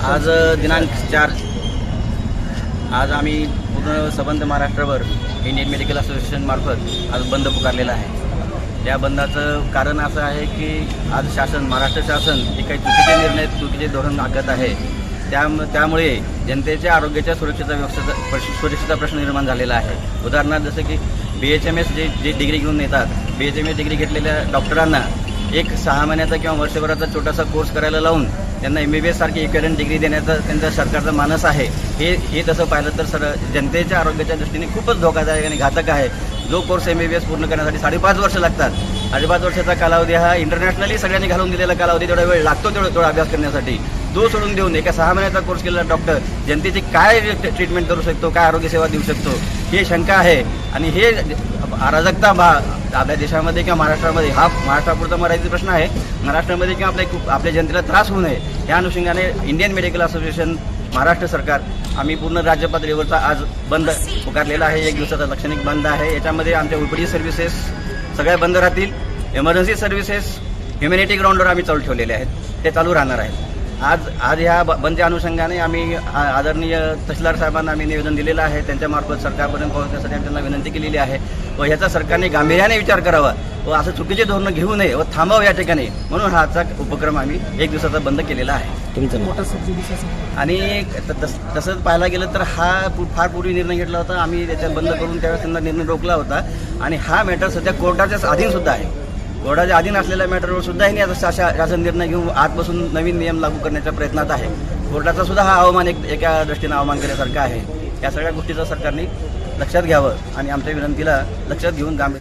आज दिनांक 4 आज आम्ही पूर्ण संबंध महाराष्ट्रावर इंडियन मेडिकल असोसिएशन मार्फत आज बंद पुकारलेला आहे। या बंदाचं कारण असं आहे की आज महाराष्ट्र शासन जे काही चुकीचे निर्णय चुकीचे धोरण आखत आहे त्यामुळे जनतेच्या आरोग्याच्या सुरक्षेचा प्रश्न निर्माण झालेला आहे। उदाहरणार्थ जसं की BHMS जे डिग्री घेऊन येतात, BHMS डिग्री घेतलेल्या डॉक्टरांना एक 6 महिन्याचा किंवा वर्षभराचा छोटासा कोर्स करायला लावून त्यांना MBBS सारखी इक्विव्हॅलंट डिग्री देण्याचा त्यांचा सरकारचा मानस आहे। हे तसं पाहिलं तर जनतेच्या आरोग्याच्या दृष्टीने खूपच धोकादायक आणि घातक आहे। जो कोर्स MBBS पूर्ण करण्यासाठी 5.5 वर्ष लागतात, 5.5 वर्षाचा कालावधी हा इंटरनॅशनली सगळ्यांनी घालून दिलेला कालावधी, तेवढा वेळ लागतो तेवढा अभ्यास करण्यासाठी जो सोडून देऊन एका 6 महिन्याचा कोर्स केलेला डॉक्टर जनतेची काय ट्रीटमेंट करू शकतो, काय आरोग्यसेवा देऊ शकतो, ही शंका आहे। आणि हे अराजकता आपल्या देशामध्ये किंवा महाराष्ट्रामध्ये, हा महाराष्ट्रापुरता मराठी प्रश्न आहे, महाराष्ट्रामध्ये किंवा आपल्या जनतेला त्रास होऊ नये या अनुषंगाने इंडियन मेडिकल असोसिएशन महाराष्ट्र सरकार आम्ही पूर्ण राज्य पातळीवरचा आज बंद पुकारलेला आहे। 1 दिवसाचा लाक्षणिक बंद आहे। याच्यामध्ये आमच्या OPD सर्व्हिसेस सगळ्या बंद राहतील, इमर्जन्सी सर्व्हिसेस, ह्युमॅनिटी ग्राउंडवर आम्ही चालू ठेवलेले आहेत, ते चालू राहणार आहेत। आज ह्या बंदच्या अनुषंगाने आम्ही आदरणीय तहसीलदार साहेबांना आम्ही निवेदन दिलेलं आहे, त्यांच्यामार्फत सरकारपर्यंत पोहोचण्यासाठी आम्ही त्यांना विनंती केलेली आहे व ह्याचा सरकारने गांभीर्याने विचार करावा व असं चुकीचे धोरणं घेऊ नये व थांबावं या ठिकाणी, म्हणून हा आजचा उपक्रम आम्ही 1 दिवसाचा बंद केलेला आहे। आणि तसंच पाहायला गेलं तर हा फार पूर्वी निर्णय घेतला होता, आम्ही त्याच्यात बंद करून त्यावेळेस त्यांना निर्णय रोखला होता आणि हा मॅटर सध्या कोर्टाच्या अधीन सुद्धा आहे। कोर्टाच्या अधीन असलेल्या मॅटरवर सुद्धा हे आता शासन निर्णय घेऊन आजपासून नवीन नियम लागू करण्याच्या प्रयत्नात आहे। कोर्टाचा सुद्धा हा अवमान एका दृष्टीनं अवमान केल्यासारखा आहे। या सगळ्या गोष्टीचं सरकारने लक्षात घ्यावं आणि आमच्या विनंतीला लक्षात घेऊन